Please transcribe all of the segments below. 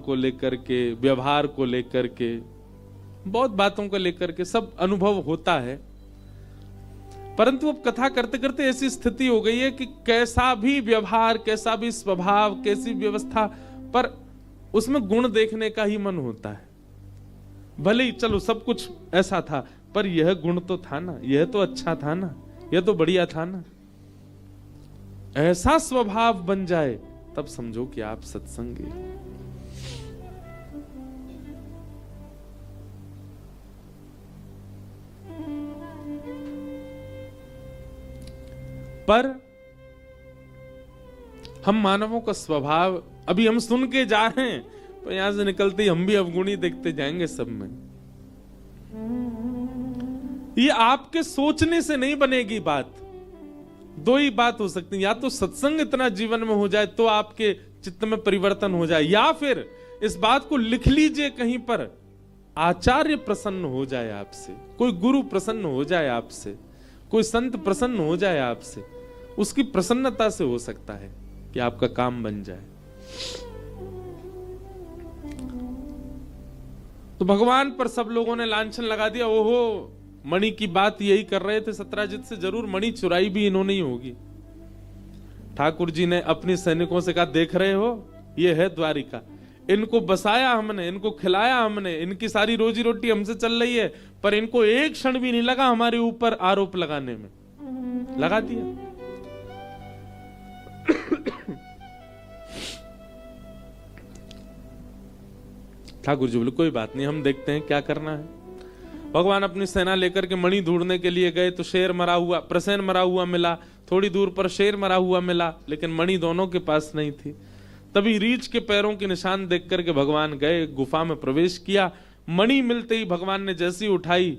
को लेकर के, व्यवहार को लेकर के, बहुत बातों को लेकर के सब अनुभव होता है। परंतु अब कथा करते करते ऐसी स्थिति हो गई है कि कैसा भी व्यवहार, कैसा भी स्वभाव, कैसी व्यवस्था, पर उसमें गुण देखने का ही मन होता है। भले ही चलो सब कुछ ऐसा था, पर यह गुण तो था ना, यह तो अच्छा था ना, यह तो बढ़िया था ना। ऐसा स्वभाव बन जाए तब समझो कि आप सत्संगी। पर हम मानवों का स्वभाव अभी हम सुन के जा रहे हैं, पर यहां से निकलते ही हम भी अवगुणी देखते जाएंगे सब में। ये आपके सोचने से नहीं बनेगी बात। दो ही बात हो सकती है, या तो सत्संग इतना जीवन में हो जाए तो आपके चित्त में परिवर्तन हो जाए, या फिर इस बात को लिख लीजिए कहीं पर, आचार्य प्रसन्न हो जाए आपसे, कोई गुरु प्रसन्न हो जाए आपसे, कोई संत प्रसन्न हो जाए आपसे। उसकी प्रसन्नता से हो सकता है कि आपका काम बन जाए। तो भगवान पर सब लोगों ने लांछन लगा दिया। ओहो, मणि की बात यही कर रहे थे सत्राजित से, जरूर मणि चुराई भी इन्होंने ही होगी। ठाकुर जी ने अपने सैनिकों से कहा, देख रहे हो, ये है द्वारिका, इनको बसाया हमने, इनको खिलाया हमने, इनकी सारी रोजी रोटी हमसे चल रही है, पर इनको एक क्षण भी नहीं लगा हमारे ऊपर आरोप लगाने में। लगा दिया। ठाकुर जी बोले, कोई बात नहीं, हम देखते हैं क्या करना है। भगवान अपनी सेना लेकर के मणि ढूंढने के लिए गए तो शेर मरा हुआ, प्रसेन मरा हुआ मिला, थोड़ी दूर पर शेर मरा हुआ मिला, लेकिन मणि दोनों के पास नहीं थी। तभी रीछ के पैरों के निशान देख करके भगवान गए, गुफा में प्रवेश किया। मणि मिलते ही भगवान ने जैसी उठाई,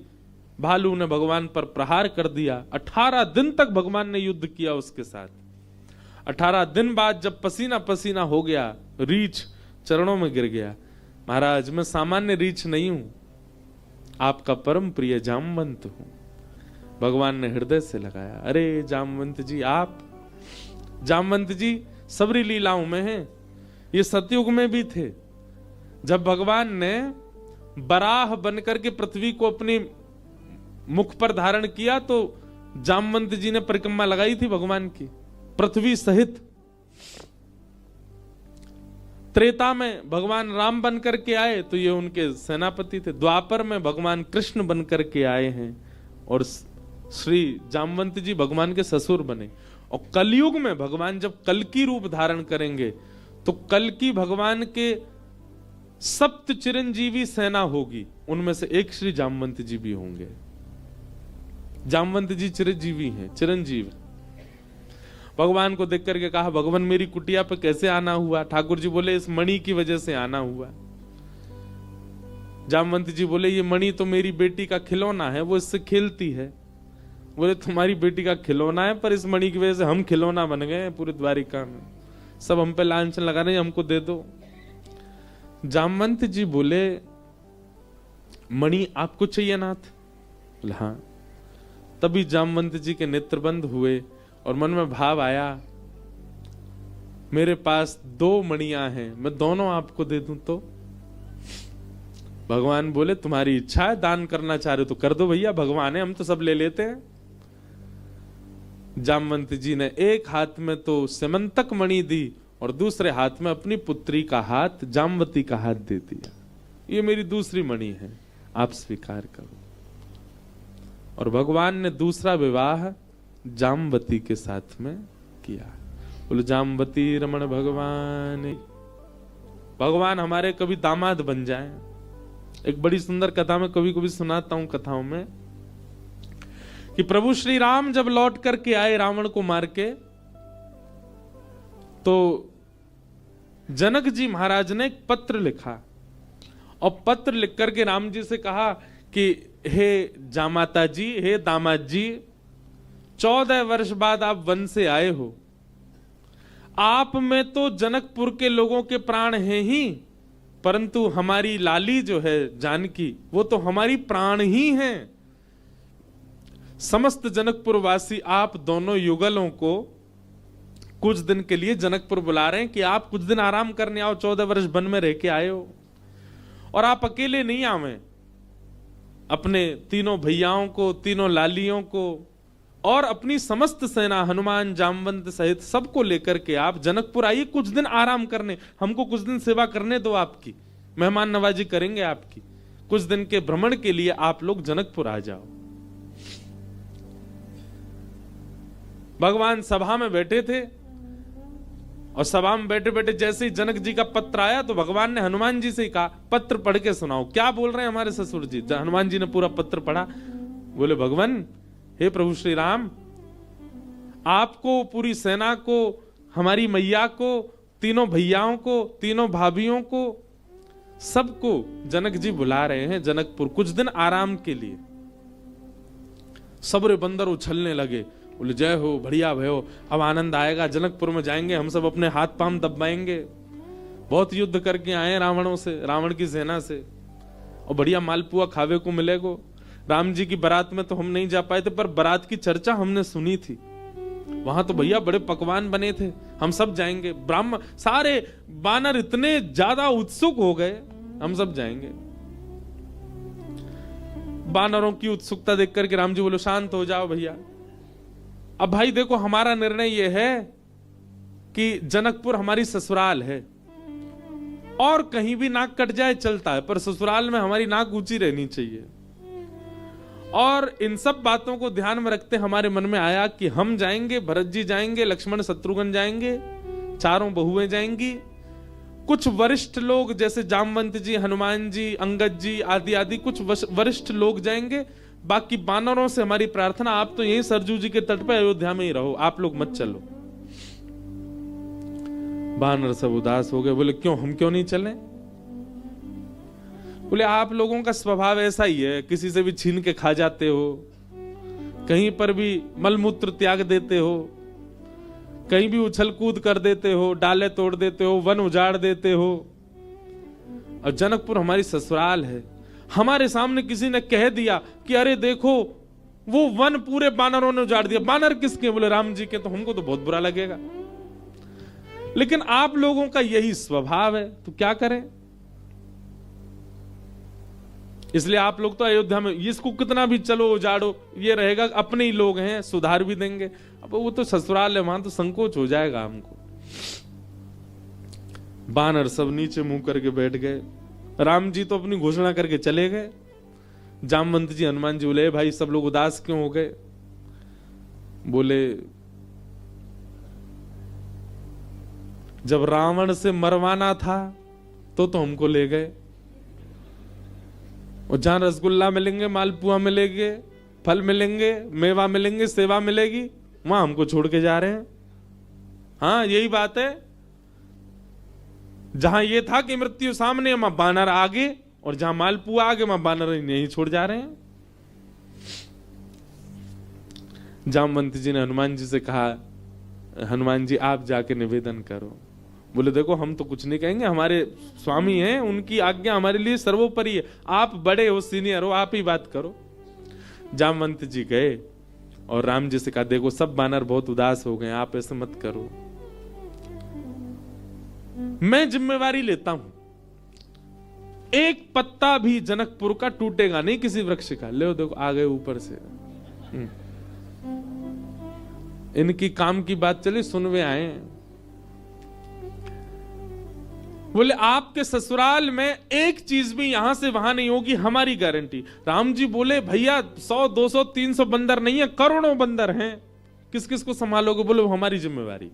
भालू ने भगवान पर प्रहार कर दिया। 18 दिन तक भगवान ने युद्ध किया उसके साथ। 18 दिन बाद जब पसीना पसीना हो गया, रीछ चरणों में गिर गया। महाराज, मैं सामान्य रीछ नहीं हूं, आपका परम प्रिय जामवंत हूं। भगवान ने हृदय से लगाया, अरे जामवंत जी, आप जामवंत जी सबरी लीलाओं में हैं, ये सतयुग में भी थे। जब भगवान ने बराह बनकर के पृथ्वी को अपनी मुख पर धारण किया तो जामवंत जी ने परिक्रमा लगाई थी भगवान की, पृथ्वी सहित। त्रेता में भगवान राम बन करके आए तो ये उनके सेनापति थे। द्वापर में भगवान कृष्ण बन करके आए हैं और श्री जामवंत जी भगवान के ससुर बने। और कलयुग में भगवान जब कल्कि रूप धारण करेंगे तो कल्कि भगवान के सप्त चिरंजीवी सेना होगी, उनमें से एक श्री जामवंत जी भी होंगे। जामवंत जी चिरंजीवी हैं, चिरंजीव। भगवान को देख करके कहा, भगवान मेरी कुटिया पे कैसे आना हुआ? ठाकुर जी बोले, इस मणि की वजह से आना हुआ। जामवंत जी बोले, ये मणि तो मेरी बेटी का खिलौना है, वो इससे खेलती है। बोले, तुम्हारी बेटी का खिलौना है, पर इस मणि की वजह से हम खिलौना बन गए पूरी द्वारिका में, सब हम पे लांछन लगा रहे हैं, हमको दे दो। जामवंत जी बोले, मणि आपको चाहिए नाथ? बोले हाँ। तभी जामवंत जी के नेत्र बंद हुए और मन में भाव आया, मेरे पास 2 मणियां हैं, मैं दोनों आपको दे दूं तो? भगवान बोले, तुम्हारी इच्छा है, दान करना चाह रहे हो तो कर दो भैया, भगवान है, हम तो सब ले लेते हैं। जामवंत जी ने एक हाथ में तो सेमंतक मणि दी और दूसरे हाथ में अपनी पुत्री का हाथ, जामवती का हाथ दे दिया। ये मेरी दूसरी मणि है, आप स्वीकार करो। और भगवान ने दूसरा विवाह जामवती के साथ में किया। बोलो, जामवती रमण भगवान। भगवान हमारे कभी दामाद बन जाए। एक बड़ी सुंदर कथा में कभी कभी सुनाता हूं कथाओं में, कि प्रभु श्री राम जब लौट करके आए रावण को मार के, तो जनक जी महाराज ने एक पत्र लिखा और पत्र लिख करके राम जी से कहा कि हे जामाता जी, हे दामाद जी, 14 वर्ष बाद आप वन से आए हो, आप में तो जनकपुर के लोगों के प्राण हैं ही, परंतु हमारी लाली जो है जानकी, वो तो हमारी प्राण ही हैं। समस्त जनकपुर वासी आप दोनों युगलों को कुछ दिन के लिए जनकपुर बुला रहे हैं कि आप कुछ दिन आराम करने आओ, 14 वर्ष वन में रह के आए हो, और आप अकेले नहीं आवे, अपने तीनों भैयाओं को, तीनों लालियों को और अपनी समस्त सेना हनुमान जामवंत सहित सबको लेकर के आप जनकपुर आइए कुछ दिन आराम करने, हमको कुछ दिन सेवा करने दो, आपकी मेहमान नवाजी करेंगे आपकी, कुछ दिन के भ्रमण के लिए आप लोग जनकपुर आ जाओ। भगवान सभा में बैठे थे और सभा में बैठे बैठे जैसे ही जनक जी का पत्र आया तो भगवान ने हनुमान जी से कहा, पत्र पढ़ के सुनाओ, क्या बोल रहे हैं हमारे ससुर जी। हनुमान जी ने पूरा पत्र पढ़ा, बोले भगवान, हे प्रभु श्री राम, आपको, पूरी सेना को, हमारी मैया को, तीनों भैयाओं को, तीनों भाभियों को, सबको जनक जी बुला रहे हैं जनकपुर कुछ दिन आराम के लिए। सबरे बंदर उछलने लगे, बोले जय हो, बढ़िया भयो, अब आनंद आएगा, जनकपुर में जाएंगे हम सब, अपने हाथ पांव दबाएंगे, बहुत युद्ध करके आए रावणों से, रावण की सेना से, और बढ़िया मालपुआ खावे को मिलेगा। राम जी की बारात में तो हम नहीं जा पाए थे, पर बारात की चर्चा हमने सुनी थी, वहां तो भैया बड़े पकवान बने थे, हम सब जाएंगे। ब्राह्मण सारे बानर इतने ज्यादा उत्सुक हो गए, हम सब जाएंगे। बानरों की उत्सुकता देख करके राम जी बोले, शांत हो जाओ भैया, अब भाई देखो हमारा निर्णय यह है कि जनकपुर हमारी ससुराल है, और कहीं भी नाक कट जाए चलता है, पर ससुराल में हमारी नाक ऊंची रहनी चाहिए। और इन सब बातों को ध्यान में रखते हमारे मन में आया कि हम जाएंगे, भरत जी जाएंगे, लक्ष्मण शत्रुघ्न जाएंगे, चारों बहुएं जाएंगी, कुछ वरिष्ठ लोग जैसे जामवंत जी, हनुमान जी, अंगद जी आदि आदि कुछ वरिष्ठ लोग जाएंगे, बाकी बानरों से हमारी प्रार्थना, आप तो यहीं सरजू जी के तट पे अयोध्या में ही रहो, आप लोग मत चलो। बानर सब उदास हो गए, बोले क्यों, हम क्यों नहीं चले। बोले आप लोगों का स्वभाव ऐसा ही है, किसी से भी छीन के खा जाते हो, कहीं पर भी मलमूत्र त्याग देते हो, कहीं भी उछल कूद कर देते हो, डाले तोड़ देते हो, वन उजाड़ देते हो, और जनकपुर हमारी ससुराल है। हमारे सामने किसी ने कह दिया कि अरे देखो वो वन पूरे बानरों ने उजाड़ दिया, बानर किसके, बोले राम जी के, तो हमको तो बहुत बुरा लगेगा, लेकिन आप लोगों का यही स्वभाव है, तो क्या करें। इसलिए आप लोग तो अयोध्या में, इसको कितना भी चलो उजाड़ो, ये रहेगा अपने ही लोग हैं, सुधार भी देंगे, अब वो तो ससुराल है, वहां तो संकोच हो जाएगा हमको। बानर सब नीचे मुंह करके बैठ गए, राम जी तो अपनी घोषणा करके चले गए। जामवंत जी, हनुमान जी बोले भाई सब लोग उदास क्यों हो गए। बोले जब रावण से मरवाना था तो हमको ले गए, और जहां रसगुल्ला मिलेंगे, मालपुआ मिलेंगे, फल मिलेंगे, मेवा मिलेंगे, सेवा मिलेगी, वहां हमको छोड़ के जा रहे हैं। हाँ यही बात है, जहां ये था कि मृत्यु सामने, वहां बानर आगे, और जहां मालपुआ आगे, वहां बानर नहीं छोड़ जा रहे हैं। जामवंत जी ने हनुमान जी से कहा, हनुमान जी आप जाके निवेदन करो। बोले देखो हम तो कुछ नहीं कहेंगे, हमारे स्वामी हैं, उनकी आज्ञा हमारे लिए सर्वोपरि है, आप बड़े हो, सीनियर हो, आप ही बात करो। जामवंत जी गए और राम जी से कहा, देखो सब बानर बहुत उदास हो गए, आप ऐसे मत करो, मैं जिम्मेवारी लेता हूं, एक पत्ता भी जनकपुर का टूटेगा नहीं किसी वृक्ष का। ले देखो आ गए ऊपर से, इनकी काम की बात चली, सुनवे आए। बोले आपके ससुराल में एक चीज भी यहां से वहां नहीं होगी, हमारी गारंटी। राम जी बोले भैया 100 200 300 बंदर नहीं है, करोड़ों बंदर हैं, किस किस को संभालोगे। बोले वो हमारी जिम्मेवारी,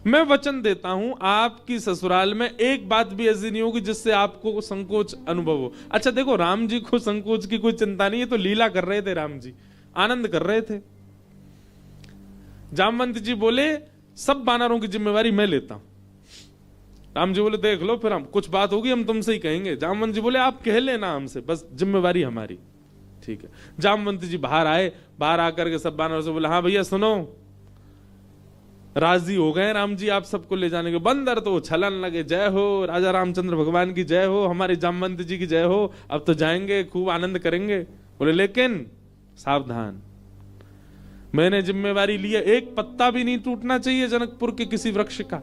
मैं वचन देता हूं आपकी ससुराल में एक बात भी ऐसी नहीं होगी जिससे आपको संकोच अनुभव हो। अच्छा देखो राम जी को संकोच की कोई चिंता नहीं है, तो लीला कर रहे थे, राम जी आनंद कर रहे थे। जामवंत जी बोले सब बानरों की जिम्मेवारी मैं लेता हूं। राम जी बोले देख लो, फिर हम कुछ बात होगी हम तुमसे ही कहेंगे। जामवंत जी बोले आप कह लेना हमसे, बस जिम्मेवारी हमारी। ठीक है, जामवंत जी बाहर आए, बाहर आकर के सब बानरों से बोले हाँ भैया सुनो, राजी हो गए राम जी आप सबको ले जाने के। बंदर तो छलन लगे, जय हो राजा रामचंद्र भगवान की जय हो, हमारे जामवंत जी की जय हो, अब तो जाएंगे खूब आनंद करेंगे। बोले लेकिन सावधान, मैंने जिम्मेवारी ली है, एक पत्ता भी नहीं टूटना चाहिए जनकपुर के किसी वृक्ष का।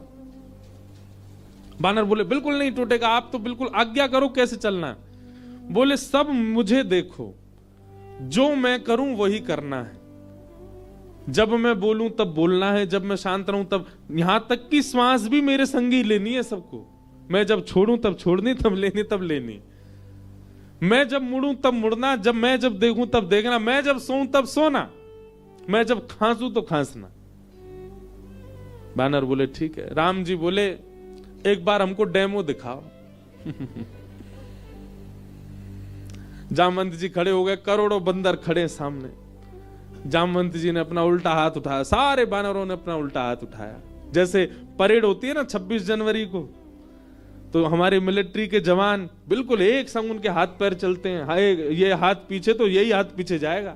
बानर बोले बिल्कुल नहीं टूटेगा, आप तो बिल्कुल आज्ञा करो कैसे चलना है। बोले सब मुझे देखो, जो मैं करूं वही करना है, जब मैं बोलूं तब बोलना है, जब मैं शांत रहूं तब, यहां तक की श्वास भी मेरे संगी लेनी है सबको। मैं जब छोड़ूं तब छोड़नी, तब लेनी तब लेनी, मैं जब मुड़ूं तब मुड़ना, मैं जब देखूं तब देखना, मैं जब सोऊं तब सोना, मैं जब खांसूं तो खांसना। बानर बोले ठीक है। राम जी बोले एक बार हमको डेमो दिखाओ। जामवंत जी खड़े हो गए, करोड़ों बंदर खड़े सामने। जामवंत जी ने अपना उल्टा हाथ उठाया, सारे बानरों ने अपना उल्टा हाथ उठाया। जैसे परेड होती है ना 26 जनवरी को, तो हमारे मिलिट्री के जवान बिल्कुल एक संग उनके हाथ पैर चलते हैं। हाय ये हाथ पीछे तो यही हाथ पीछे जाएगा।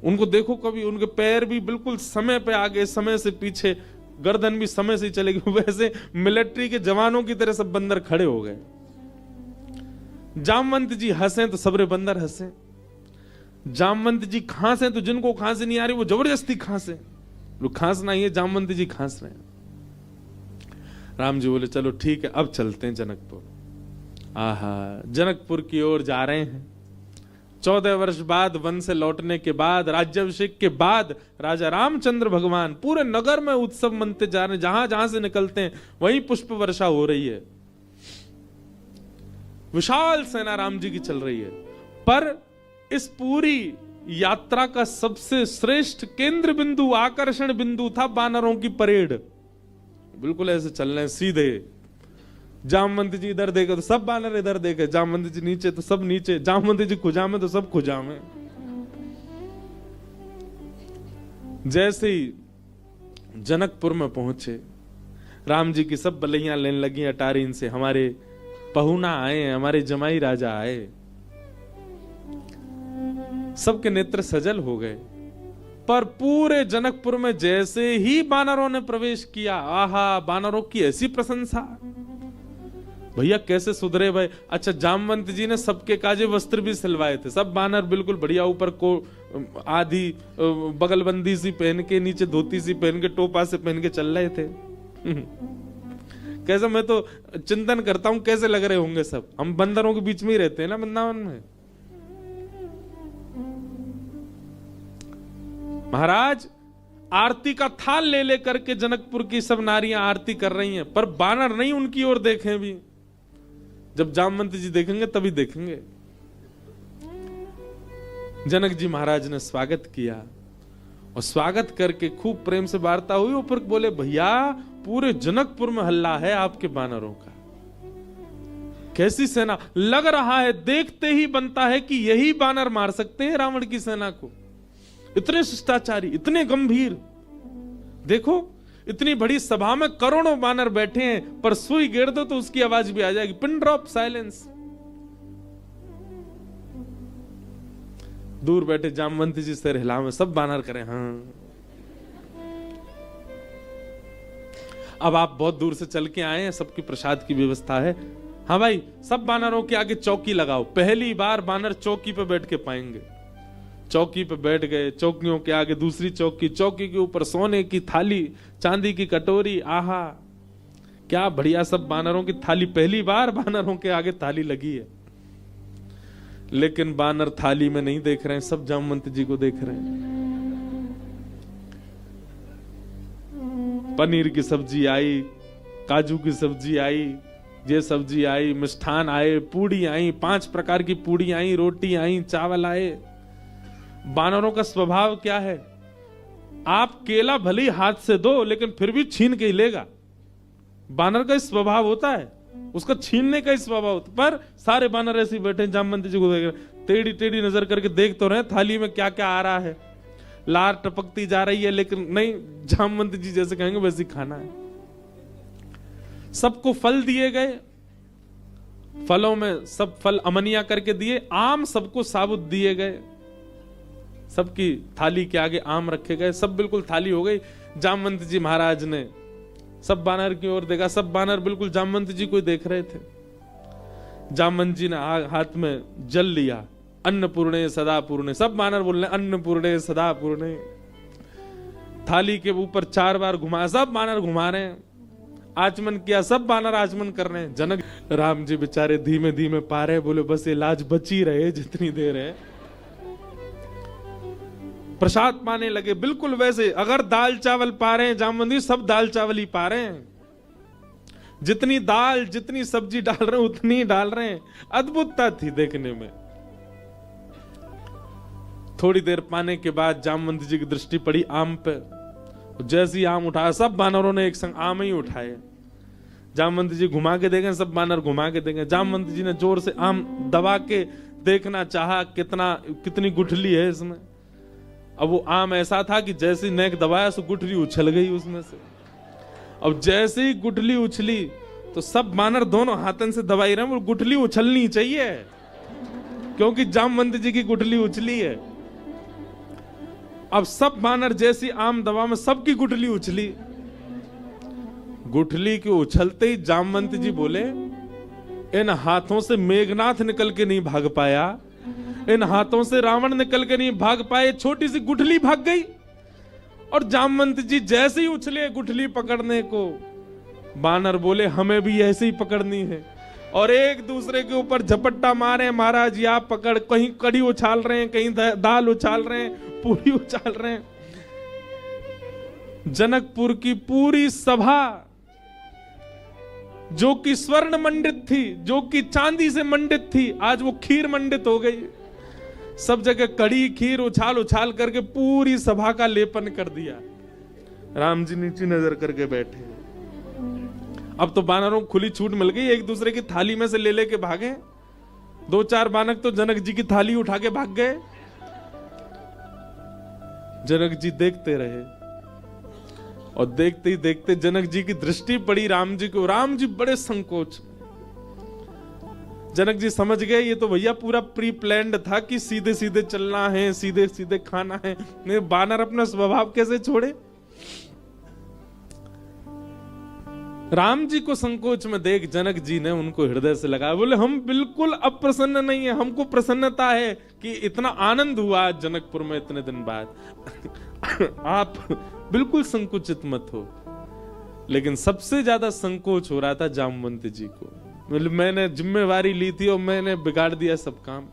उनको देखो कभी, उनके पैर भी बिल्कुल समय पे आगे, समय से पीछे, गर्दन भी समय से चलेगी। वैसे मिलिट्री के जवानों की तरह सब बंदर खड़े हो गए। जामवंत जी हंसे तो सबरे बंदर हंसे। जामवंत जी खांसे तो जिनको खांसी नहीं आ रही वो जबरदस्ती खांसे। लोग खांसना ही है, जामवंत जी खांस रहे हैं। राम जी बोले चलो ठीक है, अब चलते हैं जनकपुर। आहा, जनकपुर की ओर जा रहे हैं। 14 वर्ष बाद वन से लौटने के बाद, राज्याभिषेक के बाद राजा रामचंद्र भगवान पूरे नगर में उत्सव मनते जा रहे हैं। जहां जहां से निकलते हैं वहीं पुष्प वर्षा हो रही है। विशाल सेना राम जी की चल रही है। पर इस पूरी यात्रा का सबसे श्रेष्ठ केंद्र बिंदु, आकर्षण बिंदु था बानरों की परेड। बिल्कुल ऐसे चल रहे हैं सीधे। जामवंत जी इधर देखे तो सब बानर इधर देखे, जामवंत जी नीचे तो सब नीचे, जामवंत जी खुजा में तो सब खुजा में। जैसे ही जनकपुर में पहुंचे, राम जी की सब बलैया लेने लगी अटारीन से। हमारे पहुना आए हैं, हमारे जमाई राजा आए। सबके नेत्र सजल हो गए। पर पूरे जनकपुर में जैसे ही बानरों ने प्रवेश किया, आहा, बानरों की ऐसी प्रशंसा, भैया कैसे सुधरे भाई। अच्छा, जामवंत जी ने सबके काजे वस्त्र भी सिलवाए थे। सब बानर बिल्कुल बढ़िया, ऊपर को आधी बगलबंदी सी पहन के, नीचे धोती सी पहन के, टोपा से पहन के चल रहे थे। कैसा, मैं तो चिंतन करता हूं कैसे लग रहे होंगे सब। हम बंदरों के बीच में ही रहते हैं ना वृंदावन में। महाराज आरती का थाल ले लेकर के जनकपुर की सब नारियां आरती कर रही हैं, पर बानर नहीं उनकी ओर देखें भी। जब जामवंत जी देखेंगे तभी देखेंगे। जनक जी महाराज ने स्वागत किया और स्वागत करके खूब प्रेम से वार्ता हुई। ऊपर बोले भैया पूरे जनकपुर में हल्ला है आपके बानरों का। कैसी सेना, लग रहा है देखते ही बनता है कि यही बानर मार सकते हैं रावण की सेना को। इतने शिष्टाचारी, इतने गंभीर। देखो इतनी बड़ी सभा में करोड़ों बानर बैठे हैं, पर सुई गिर दो तो उसकी आवाज भी आ जाएगी। Pin drop silence. दूर बैठे जामवंत जी सिर हिलावे, सब बानर करें हाँ। अब आप बहुत दूर से चल के आए हैं, सबकी प्रसाद की व्यवस्था है। हाँ भाई, सब बानरों के आगे चौकी लगाओ। पहली बार बानर चौकी पे बैठ के पाएंगे। चौकी पे बैठ गए, चौकियों के आगे दूसरी चौकी, चौकी के ऊपर सोने की थाली, चांदी की कटोरी। आहा क्या बढ़िया, सब बानरों की थाली। पहली बार बानरों के आगे थाली लगी है। लेकिन बानर थाली में नहीं देख रहे हैं, सब जामवंत जी को देख रहे हैं। पनीर की सब्जी आई, काजू की सब्जी आई, ये सब्जी आई, मिष्ठान आए, पूड़ी आई, 5 प्रकार की पूड़ी आई, रोटी आई, चावल आए। बानरों का स्वभाव क्या है, आप केला भले ही हाथ से दो लेकिन फिर भी छीन के ही लेगा। बानर का स्वभाव होता है, उसका छीनने का ही स्वभाव होता है। पर सारे बानर ऐसे बैठे जामवंत जी को देख रहे, टेढ़ी टेढ़ी नजर करके देख तो रहे थाली में क्या क्या आ रहा है। लार टपकती जा रही है, लेकिन नहीं, जामवंत जी जैसे कहेंगे वैसे ही खाना है। सबको फल दिए गए, फलों में सब फल अमनिया करके दिए। आम सबको साबुत दिए गए, सबकी थाली के आगे आम रखे गए। सब बिल्कुल थाली हो गई। जामवंत जी महाराज ने सब बानर की ओर देखा, सब बानर बिल्कुल जामवंत जी को देख रहे थे। जामवंत जी ने हाथ में जल लिया। अन्नपूर्णे सदा पूर्णे, सब बानर बोल रहे अन्नपूर्णे सदा पूर्णे। थाली के ऊपर 4 बार घुमाया, सब बानर घुमा रहे हैं। आचमन किया, सब बानर आचमन कर रहे हैं। जनक राम जी बेचारे धीमे धीमे पा रहे, बोले बस ये लाज बची रहे जितनी देर है। प्रसाद पाने लगे बिल्कुल वैसे, अगर दाल चावल पा रहे हैं जामवंत जी, सब दाल चावल ही पा रहे हैं। जितनी दाल जितनी सब्जी डाल रहे हैं उतनी डाल रहे हैं। अद्भुतता थी देखने में। थोड़ी देर पाने के बाद जामवंत जी की दृष्टि पड़ी आम पे। जैसे ही आम उठाया, सब बानरों ने एक संग आम ही उठाए। जामवंत जी घुमा के देखें, सब बानर घुमा के देखें। जामवंत जी ने जोर से आम दबा के देखना चाहा कितनी गुठली है इसमें। अब वो आम ऐसा था कि जैसे नेक दबाया सो गुठली उछल गई उसमें से। अब जैसे ही गुठली उछली तो सब बानर दोनों हाथन से दबाई रहे, वो गुठली उछलनी चाहिए क्योंकि जामवंत जी की गुठली उछली है। अब सब बानर जैसी आम दबा में सबकी गुठली उछली। गुठली के उछलते ही जामवंत जी बोले, इन हाथों से मेघनाथ निकल के नहीं भाग पाया, इन हाथों से रावण निकल के नहीं भाग पाए, छोटी सी गुठली भाग गई। और जामवंत जी जैसे ही उछले गुठली पकड़ने को, बानर बोले हमें भी ऐसे ही पकड़नी है। और एक दूसरे के ऊपर झपट्टा मारे, महाराज या पकड़, कहीं कड़ी उछाल रहे हैं, कहीं दाल उछाल रहे हैं, पूरी उछाल रहे हैं। जनकपुर की पूरी सभा जो कि स्वर्ण मंडित थी, जो कि चांदी से मंडित थी, आज वो खीर मंडित हो गई। सब जगह कड़ी खीर उछाल उछाल करके पूरी सभा का लेपन कर दिया। राम जी नीचे नजर करके बैठे। अब तो बानरों को खुली छूट मिल गई, एक दूसरे की थाली में से ले लेके भागे। 2-4 बानर तो जनक जी की थाली उठा के भाग गए। जनक जी देखते रहे और देखते ही देखते जनक जी की दृष्टि पड़ी राम जी को। राम जी बड़े संकोच। जनक जी समझ गए ये तो भैया पूरा प्री प्लान्ड था कि सीधे सीधे चलना है, सीधे सीधे खाना है। नहीं, बानर अपना स्वभाव कैसे छोड़े। राम जी को संकोच में देख जनक जी ने उनको हृदय से लगाया। बोले हम बिल्कुल अप्रसन्न नहीं है, हमको प्रसन्नता है कि इतना आनंद हुआ जनकपुर में इतने दिन बाद। आप बिल्कुल संकुचित मत हो। लेकिन सबसे ज्यादा संकोच हो रहा था जामवंत जी को। मैंने जिम्मेवारी ली थी और मैंने बिगाड़ दिया सब काम।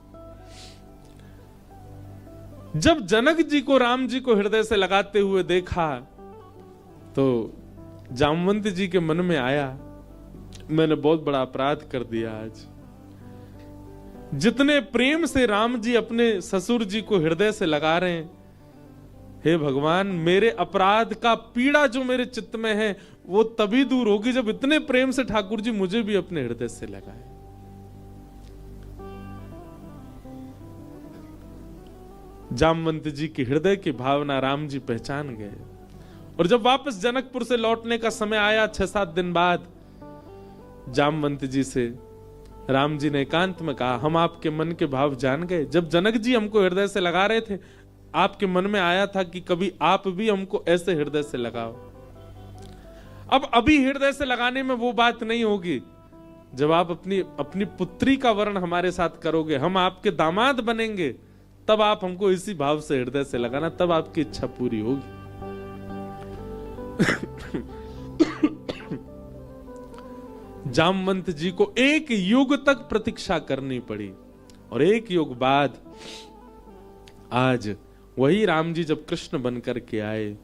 जब जनक जी को राम जी को हृदय से लगाते हुए देखा तो जामवंत जी के मन में आया, मैंने बहुत बड़ा अपराध कर दिया आज। जितने प्रेम से राम जी अपने ससुर जी को हृदय से लगा रहे हैं, हे भगवान मेरे अपराध का पीड़ा जो मेरे चित्त में है वो तभी दूर होगी जब इतने प्रेम से ठाकुर जी मुझे भी अपने हृदय से लगाए। जामवंत जी की हृदय की भावना राम जी पहचान गए। और जब वापस जनकपुर से लौटने का समय आया 6-7 दिन बाद, जामवंत जी से राम जी ने एकांत में कहा, हम आपके मन के भाव जान गए। जब जनक जी हमको हृदय से लगा रहे थे, आपके मन में आया था कि कभी आप भी हमको ऐसे हृदय से लगाओ। अब अभी हृदय से लगाने में वो बात नहीं होगी। जब आप अपनी पुत्री का वर्ण हमारे साथ करोगे, हम आपके दामाद बनेंगे, तब आप हमको इसी भाव से हृदय से लगाना, तब आपकी इच्छा पूरी होगी। जामवंत जी को 1 युग तक प्रतीक्षा करनी पड़ी। और 1 युग बाद आज वही राम जी जब कृष्ण बनकर के आए,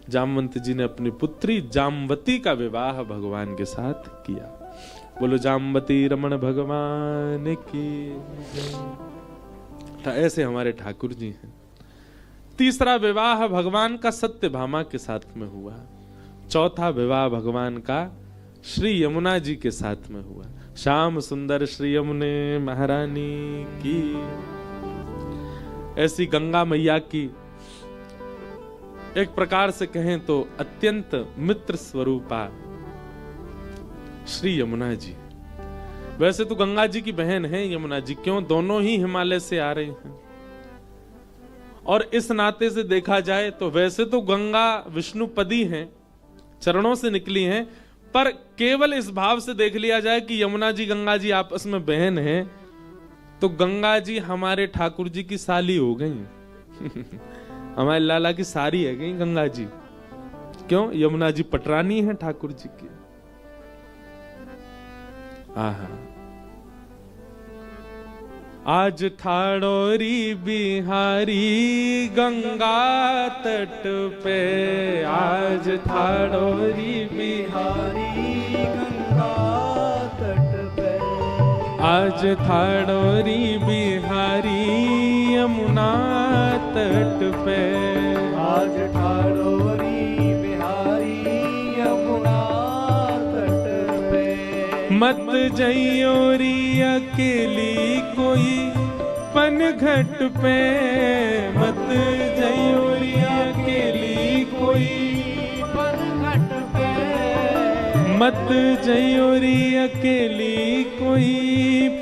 जामवंत जी ने अपनी पुत्री जामवती का विवाह भगवान के साथ किया। बोलो जामवती रमण भगवान की। ऐसे हमारे ठाकुर जी हैं। तीसरा विवाह भगवान का सत्यभामा के साथ में हुआ। चौथा विवाह भगवान का श्री यमुना जी के साथ में हुआ। श्याम सुंदर श्री यमुने महारानी की। ऐसी गंगा मैया की एक प्रकार से कहें तो अत्यंत मित्र स्वरूपा श्री यमुना जी। वैसे तो गंगा जी की बहन है यमुना जी, क्यों दोनों ही हिमालय से आ रहे हैं। और इस नाते से देखा जाए तो वैसे तो गंगा विष्णुपदी हैं, चरणों से निकली हैं, पर केवल इस भाव से देख लिया जाए कि यमुना जी गंगा जी आपस में बहन हैं, तो गंगा जी हमारे ठाकुर जी की साली हो गई। हमारे लाला की सारी है गई गंगा जी। क्यों? यमुना जी पटरानी है ठाकुर जी की। आहा, आज ठाड़ोरी बिहारी गंगा तट पे, आज ठाड़ोरी बिहारी गंगा तट पे, आज ठाड़ोरी बिहारी यमुना तट पे, आज ठाड़ोरी बिहारी यमुना तट पे। मत जइयोरी अकेली कोई पनघट पे, मत जइयोरी अकेली कोई पनघट पे, मत जइयोरी अकेली कोई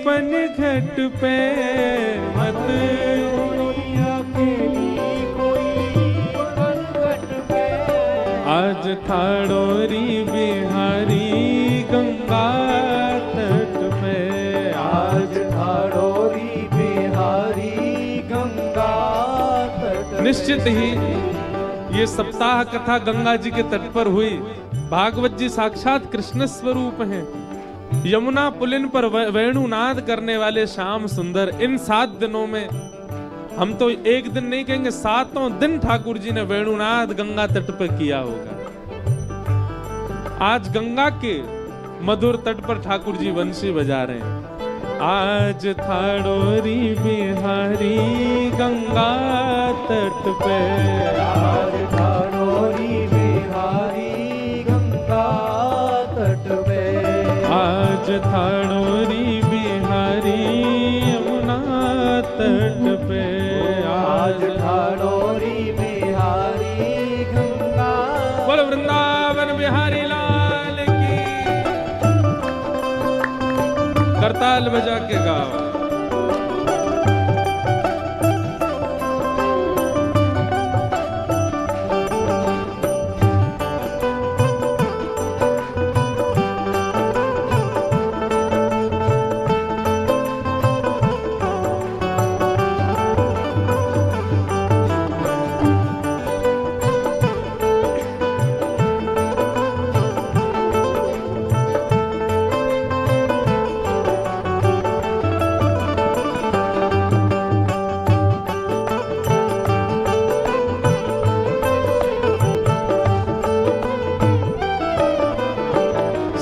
पनघट पे, मत जइयोरी अकेली कोई पनघट पे। आज ठाड़ोरी बिहारी गंगा तट पे, आज ठाड़ोरी बिहारी गंगा तट। निश्चित ही ये सप्ताह कथा गंगा जी के तट पर हुई। भागवत जी साक्षात कृष्ण स्वरूप हैं। यमुना पुलिन पर वेणुनाद करने वाले श्याम सुंदर। इन 7 दिनों में, हम तो एक दिन नहीं कहेंगे, 7 दिन ठाकुर जी ने वेणुनाद गंगा तट पर किया होगा। आज गंगा के मधुर तट पर ठाकुर जी बंसी बजा रहे हैं। आज ठाड़ोरी बिहारी गंगा तट पे, आज ठाड़ोरी बिहारी गंगा तट पे, आज ठाड़ोरी बिहारी यमुना तट पे, आज ठाड़ोरी बिहारी गंगा। बोलो वृंदावन बिहारी लाल की। करताल बजा के गाओ।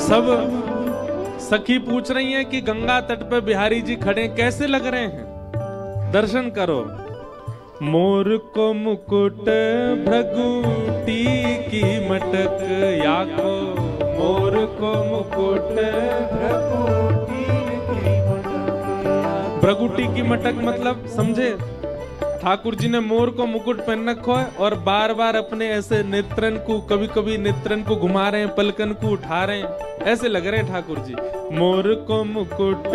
सब सखी पूछ रही हैं कि गंगा तट पे बिहारी जी खड़े कैसे लग रहे हैं। दर्शन करो। मोर को मुकुट भृगुटी की मटक याको, मोर को मुकुट भृगुटी की मटक। भृगुटी की मटक मतलब समझे? ठाकुर जी ने मोर को मुकुट पहन रखो है और बार बार अपने ऐसे नेत्रन को, कभी कभी नेत्रन को घुमा रहे हैं, पलकन को उठा रहे हैं, ऐसे लग रहे हैं ठाकुर जी। मोर को मुकुट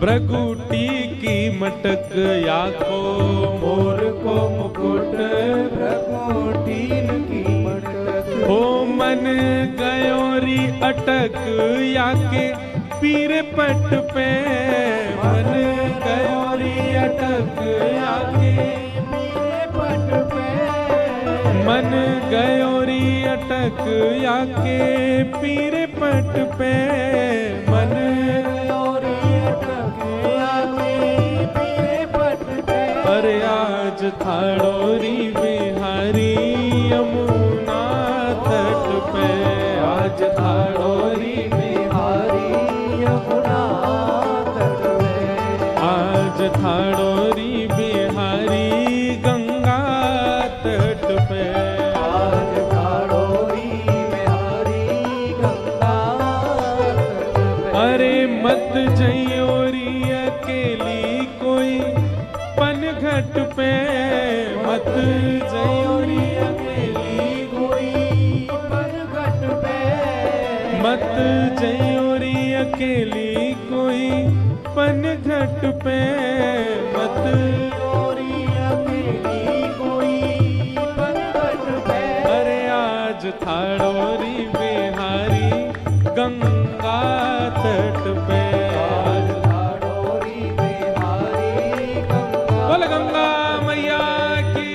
भृगुटी की मटक याको, मोर को मुकुट भृगुटी की मटक। हो मन गयोरी अटक याके पीर पट पे, मन गयोरी अटक याके पीर पट पे, मन गयोरी अटक याके पीर पट पे, मन गयोरी अटक याके पीर पट पे। अरे आज ठाड़ोरी बिहारी यमुना तट पे, आज ठाड़ोरी बिहारी यमुना तट पे, आज ठाड़ोरी बिहारी गंगा तट पे, आज ठाड़ोरी बिहारी गंगा तट पे। अरे मत जइयोरी अकेली कोई पनघट पे, मत जइयोरी अकेली कोई पनघट पे, मत जइयोरी अकेली कोई पनघट पे, मत जइयोरी अकेली कोई पनघट पे। अरे आज ठाड़ोरी बिहारी गंगा तट पे, आज ठाड़ोरी बिहारी गंगा। बोल गंगा मैया की।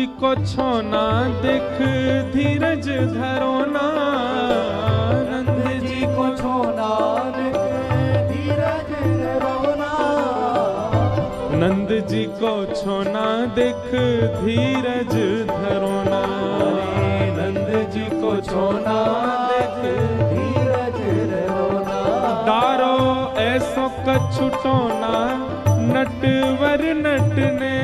जी को छोना देख धीरज धरो ना, नंद जी को छोना देख धीरज धरो ना, नंद जी को छोना देख धीरज धरो ना, नंद जी को छोना देख धीरज धरो ना, तारो ऐसो कछुटो ना नटवर नटने,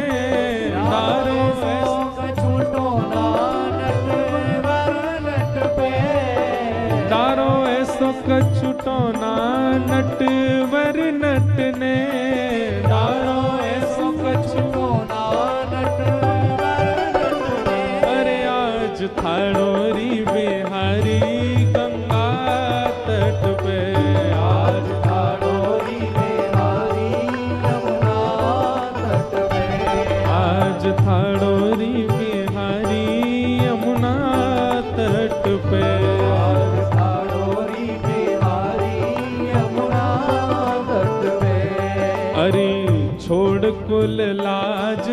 तारो ऐसो कछुटो ना नटवर नट पे, तारो ऐसो कछुटो ना नटवर नटने, तारो ऐसो कछुटो ना नटवर नटने, अरे आज थाड़ोरी बिहारी गंगा तट पे, आज थाड़ोरी बिहारी यमुना तट पे, आज थाड़ोरी बिहारी यमुना तट पे, आज थाड़ोरी बिहारी यमुना तट पे, अरे छोड़ कुल लाज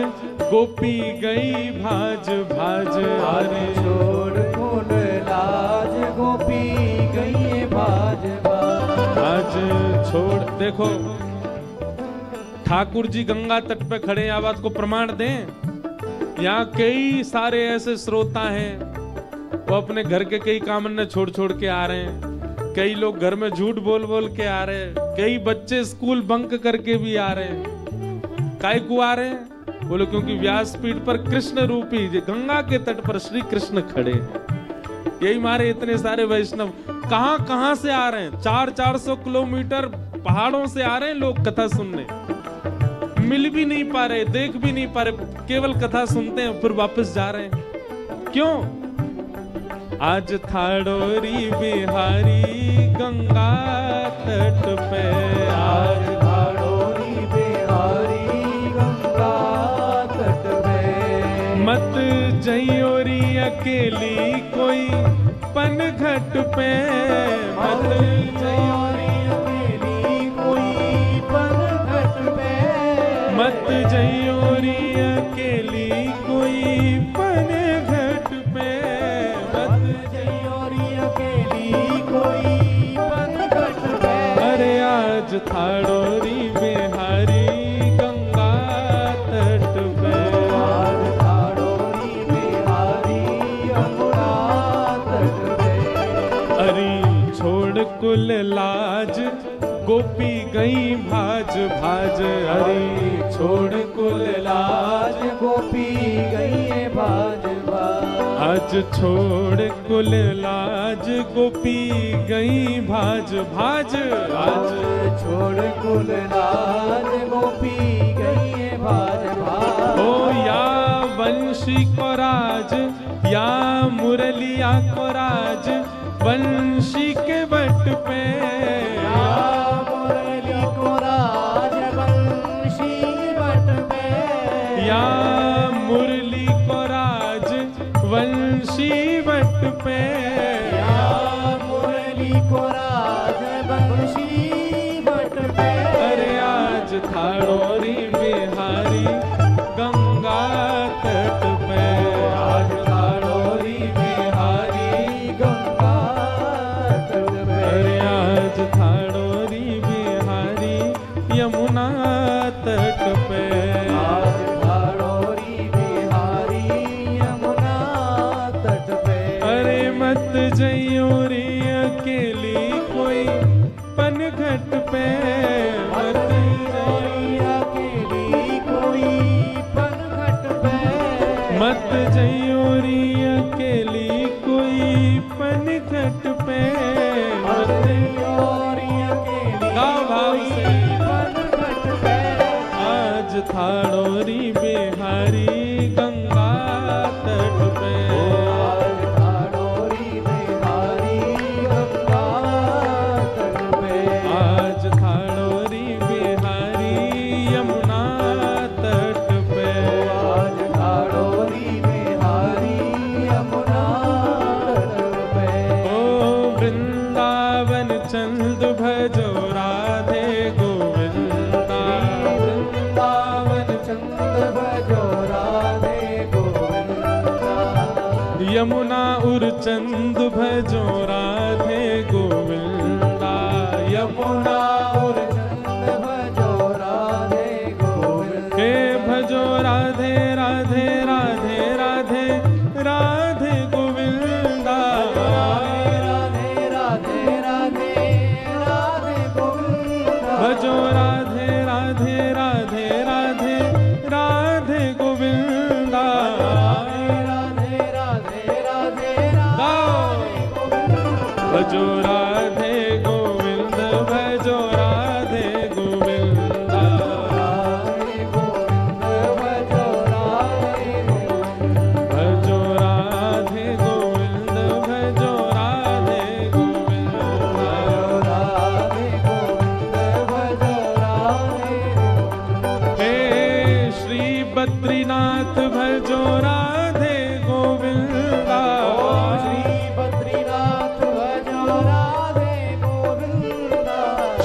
गोपी गई भाज भाज, अरे छोड़ कुल लाज गोपी गई भाज भाज, आज छोड़। देखो ठाकुर जी गंगा तट पे खड़े, आवाज को प्रमाण दें। यहाँ कई सारे ऐसे श्रोता हैं, वो अपने घर के कई काम ने छोड़ छोड़ के आ रहे हैं, कई लोग घर में झूठ बोल बोल के आ रहे हैं, कई बच्चे स्कूल बंक करके भी आ रहे हैं। काय को आ रहे हैं? बोलो क्योंकि व्यासपीठ पर कृष्ण रूपी गंगा के तट पर श्री कृष्ण खड़े हैं। यही मारे इतने सारे वैष्णव कहां कहां से आ रहे हैं, 400-400 किलोमीटर पहाड़ों से आ रहे हैं लोग कथा सुनने, मिल भी नहीं पा रहे, देख भी नहीं पा रहे, केवल कथा सुनते हैं फिर वापस जा रहे हैं। क्यों? आज थाड़ोरी बिहारी गंगा तट पे, आज थाड़ोरी बिहारी गंगा तट पे, मत जइयोरी अकेली कोई पन घट पे, मत जयोरी अकेली कोई पन घट पे, मत जइयोरी अकेली कोई पन घट पे, मत जयोरी अकेली कोई पन घट पे, अरे आज थाड़ोरी बिहारी गंगा तट पे, आज थाड़ोरी बिहारी यमुना तट पे, अरे छोड़ कुल लाज गोपी गई भाज भाज, अरे छोड़ कुल लाज आज गोपी गई भाज भाज, आज छोड़ कुल लाज गोपी गई भाज भाज, आज छोड़ कुल लाज गोपी गई भाज भाज, ओ या वंशी को राज या मुरलिया को राज वंशी के बट पे, मुरली को राज वंशी बट पे, या मुरली को राज वंशी बट पे, मुरली को राज वंशी बट पे, अरे आज थाड़ोरी बिहारी गंगा तट पे, आज थाड़ोरी बिहारी गंगा तट पे, अरे आज थाड़ोरी बिहारी यमुना तट पे, आज थाड़ोरी बिहारी यमुना तट पे, अरे मत जइयोरी अकेली कोई पन घट पे, मत जइयोरी अकेली कोई पन घट पे, मत जइयोरी अकेली कोई पन घट पे, मत जइयोरी अकेली गाओ भाव से। पन घट पे, आज थाड़ोरी बिहारी गंगा तट पे, आज थाड़ोरी बिहारी गंगा तट पे, आज थाड़ोरी बिहारी यमुना तट पे, आज थाड़ोरी बिहारी यमुना तट पे, ओ वृंदावन चंद भजो राधे गोविंदा, वृंदावन चंद भजो राधे गोविंदा, भजो राधे गोविंदा यमुना और चंद भजो राधे गोविंद हे भजो राधे राधे राधे राधे राधे गोविंदा राधे राधे राधे राधे गोविंद भजो राधे राधे राधे राधे राधे गोविंदा राधे राधे राधे राधे भजो राधे गोविंद भजो राधे गोविंदा राधे गोविंद भजो राधे गोविंद भजो राधे गोविंद भजो राधे गोविंदा राधे गोविंद भजो राधे हे श्री बद्रीनाथ भजो राधे गोविंदा श्री बद्रीनाथ भजो राधे गोविंदा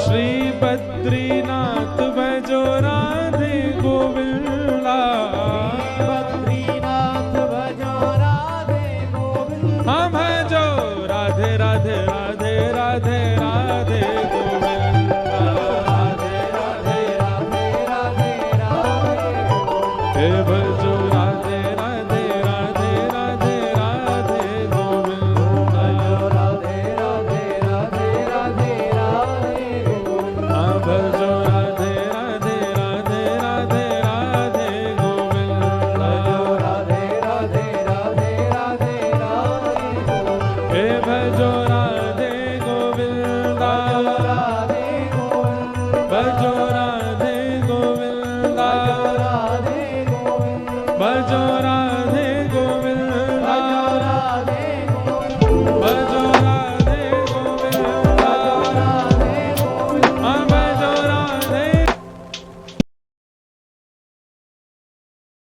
श्री बद्रीनाथ भजो राधे गोविंदा बद्रीनाथ भजो राधे गोविंदा हाँ भजो राधे राधे राधे राधे